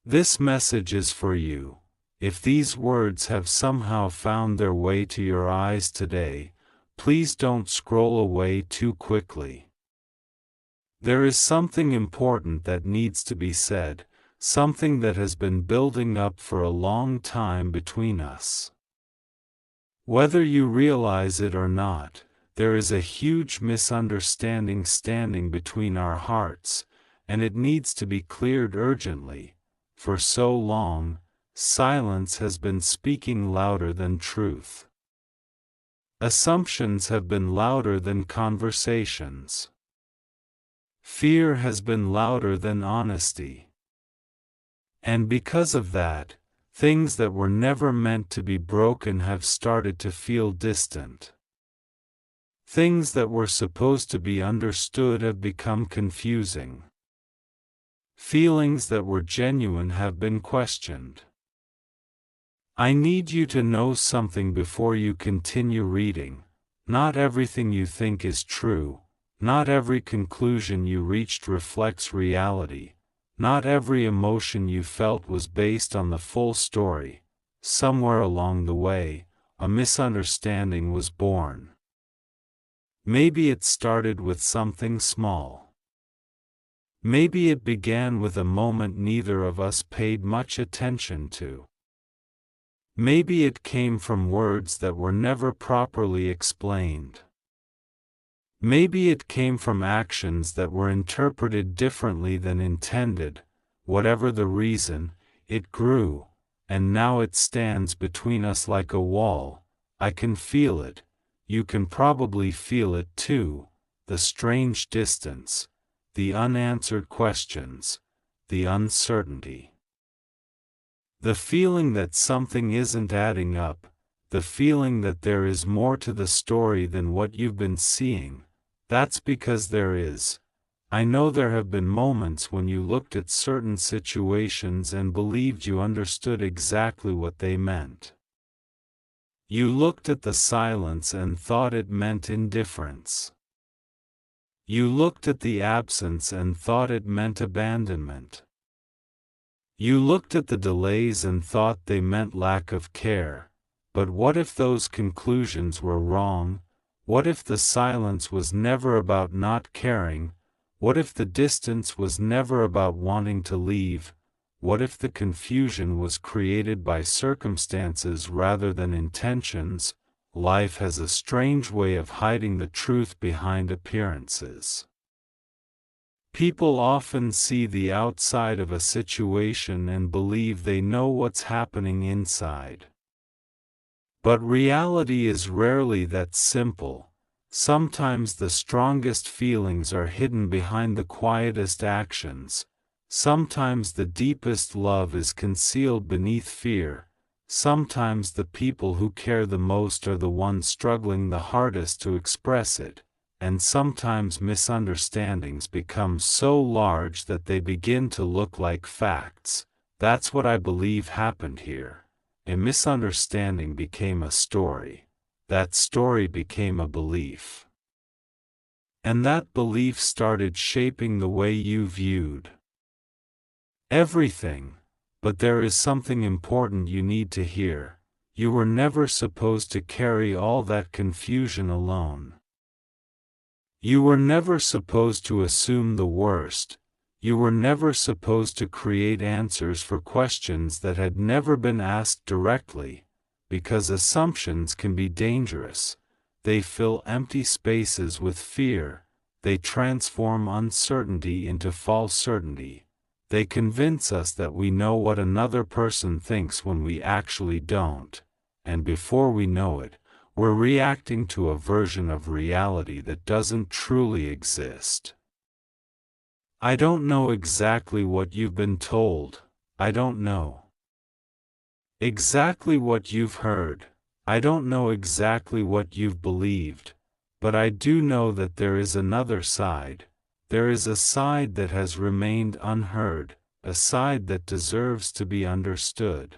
This message is for you. If these words have somehow found their way to your eyes today, please don't scroll away too quickly. There is something important that needs to be said, something that has been building up for a long time between us. Whether you realize it or not, there is a huge misunderstanding standing between our hearts, and it needs to be cleared urgently. For so long, silence has been speaking louder than truth. Assumptions have been louder than conversations. Fear has been louder than honesty. And because of that, things that were never meant to be broken have started to feel distant. Things that were supposed to be understood have become confusing. Feelings that were genuine have been questioned. I need you to know something before you continue reading. Not everything you think is true. Not every conclusion you reached reflects reality. Not every emotion you felt was based on the full story. Somewhere along the way, a misunderstanding was born. Maybe it started with something small. Maybe it began with a moment neither of us paid much attention to. Maybe it came from words that were never properly explained. Maybe it came from actions that were interpreted differently than intended. Whatever the reason, it grew, and now it stands between us like a wall. I can feel it. You can probably feel it too. The strange distance, the unanswered questions, the uncertainty. The feeling that something isn't adding up, the feeling that there is more to the story than what you've been seeing. That's because there is. I know there have been moments when you looked at certain situations and believed you understood exactly what they meant. You looked at the silence and thought it meant indifference. You looked at the absence and thought it meant abandonment. You looked at the delays and thought they meant lack of care. But what if those conclusions were wrong? What if the silence was never about not caring? What if the distance was never about wanting to leave? What if the confusion was created by circumstances rather than intentions? Life has a strange way of hiding the truth behind appearances. People often see the outside of a situation and believe they know what's happening inside. But reality is rarely that simple. Sometimes the strongest feelings are hidden behind the quietest actions. Sometimes the deepest love is concealed beneath fear. Sometimes the people who care the most are the ones struggling the hardest to express it. And sometimes misunderstandings become so large that they begin to look like facts. That's what I believe happened here. A misunderstanding became a story. That story became a belief. And that belief started shaping the way you viewed everything. But there is something important you need to hear. You were never supposed to carry all that confusion alone. You were never supposed to assume the worst. You were never supposed to create answers for questions that had never been asked directly, because assumptions can be dangerous. They fill empty spaces with fear. They transform uncertainty into false certainty. They convince us that we know what another person thinks when we actually don't, and before we know it, we're reacting to a version of reality that doesn't truly exist. I don't know exactly what you've been told. I don't know exactly what you've heard. I don't know exactly what you've believed. But I do know that there is another side. There is a side that has remained unheard, a side that deserves to be understood.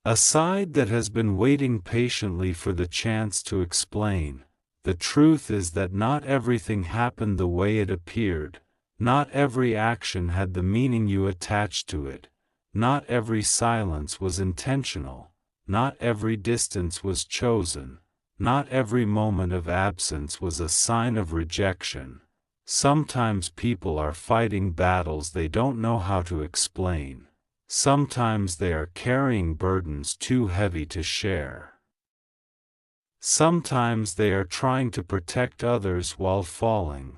A side that has been waiting patiently for the chance to explain. The truth is that not everything happened the way it appeared. Not every action had the meaning you attached to it. Not every silence was intentional. Not every distance was chosen. Not every moment of absence was a sign of rejection. Sometimes people are fighting battles they don't know how to explain. Sometimes they are carrying burdens too heavy to share. Sometimes they are trying to protect others while falling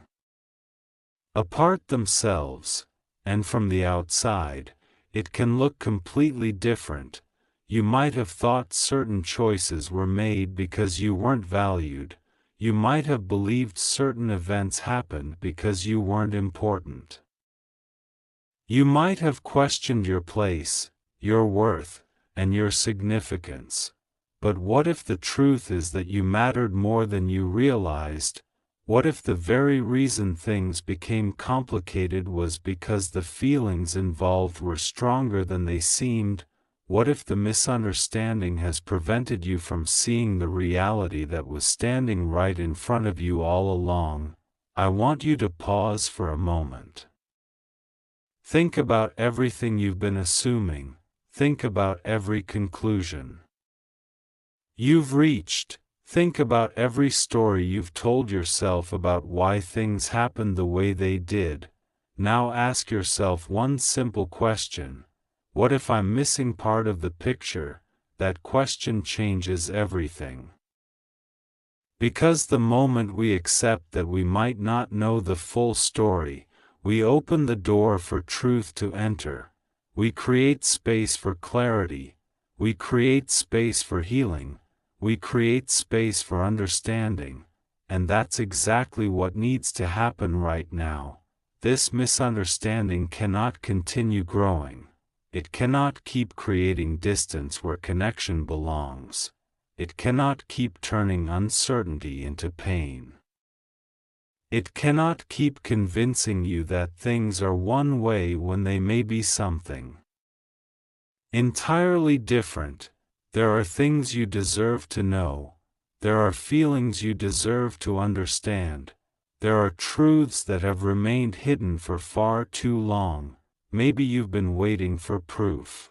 apart themselves, and from the outside, it can look completely different. You might have thought certain choices were made because you weren't valued. You might have believed certain events happened because you weren't important. You might have questioned your place, your worth, and your significance. But what if the truth is that you mattered more than you realized? What if the very reason things became complicated was because the feelings involved were stronger than they seemed? What if the misunderstanding has prevented you from seeing the reality that was standing right in front of you all along? I want you to pause for a moment. Think about everything you've been assuming. Think about every conclusion you've reached. Think about every story you've told yourself about why things happened the way they did. Now ask yourself one simple question. What if I'm missing part of the picture? That question changes everything. Because the moment we accept that we might not know the full story, we open the door for truth to enter. We create space for clarity. We create space for healing. We create space for understanding, and that's exactly what needs to happen right now. This misunderstanding cannot continue growing. It cannot keep creating distance where connection belongs. It cannot keep turning uncertainty into pain. It cannot keep convincing you that things are one way when they may be something entirely different. There are things you deserve to know. There are feelings you deserve to understand. There are truths that have remained hidden for far too long. Maybe you've been waiting for proof.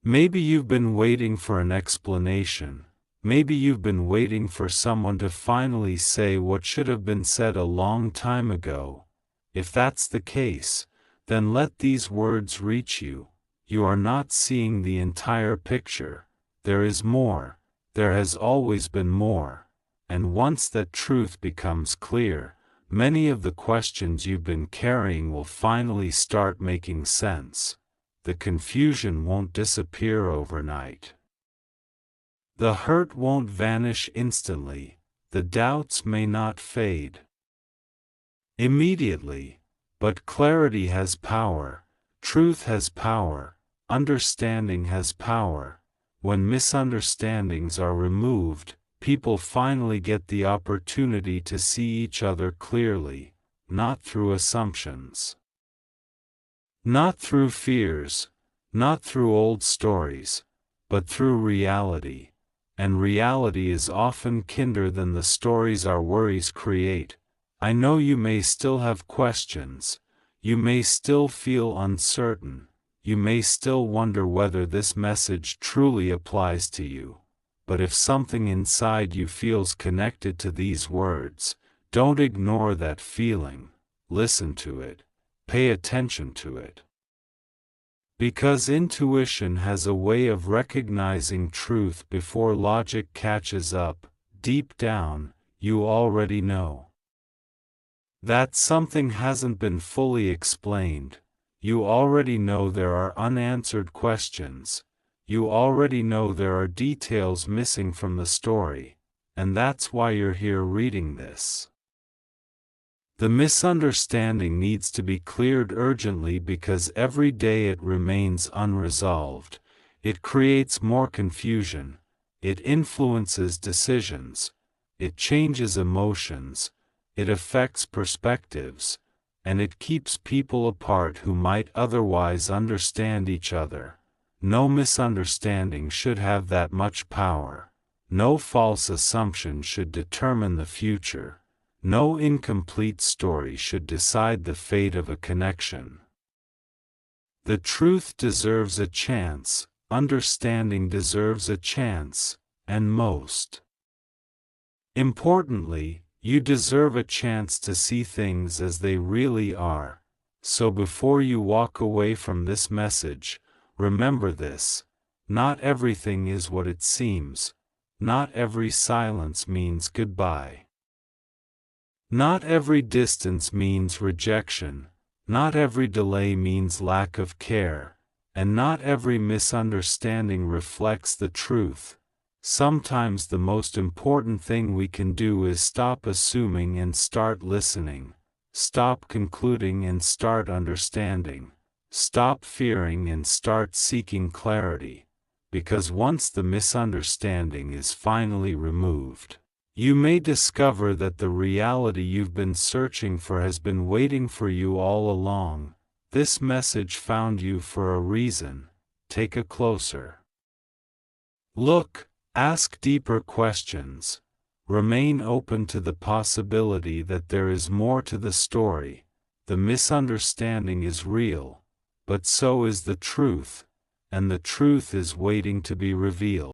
Maybe you've been waiting for an explanation. Maybe you've been waiting for someone to finally say what should have been said a long time ago. If that's the case, then let these words reach you. You are not seeing the entire picture. There is more. There has always been more. And once that truth becomes clear, many of the questions you've been carrying will finally start making sense. The confusion won't disappear overnight. The hurt won't vanish instantly. The doubts may not fade immediately. But clarity has power. Truth has power. Understanding has power. When misunderstandings are removed, people finally get the opportunity to see each other clearly, not through assumptions, not through fears, not through old stories, but through reality. And reality is often kinder than the stories our worries create. I know you may still have questions. You may still feel uncertain. You may still wonder whether this message truly applies to you. But if something inside you feels connected to these words, don't ignore that feeling. Listen to it. Pay attention to it. Because intuition has a way of recognizing truth before logic catches up. Deep down, you already know that something hasn't been fully explained. You already know there are unanswered questions. You already know there are details missing from the story. And that's why you're here reading this. The misunderstanding needs to be cleared urgently because every day it remains unresolved. It creates more confusion. It influences decisions. It changes emotions. It affects perspectives. And it keeps people apart who might otherwise understand each other. No misunderstanding should have that much power. No false assumption should determine the future. No incomplete story should decide the fate of a connection. The truth deserves a chance, understanding deserves a chance, and most importantly, you deserve a chance to see things as they really are. So before you walk away from this message, remember this: not everything is what it seems. Not every silence means goodbye. Not every distance means rejection. Not every delay means lack of care. And not every misunderstanding reflects the truth. Sometimes the most important thing we can do is stop assuming and start listening. Stop concluding and start understanding. Stop fearing and start seeking clarity. Because once the misunderstanding is finally removed, you may discover that the reality you've been searching for has been waiting for you all along. This message found you for a reason. Take a closer look, ask deeper questions, remain open to the possibility that there is more to the story. The misunderstanding is real, but so is the truth, and the truth is waiting to be revealed.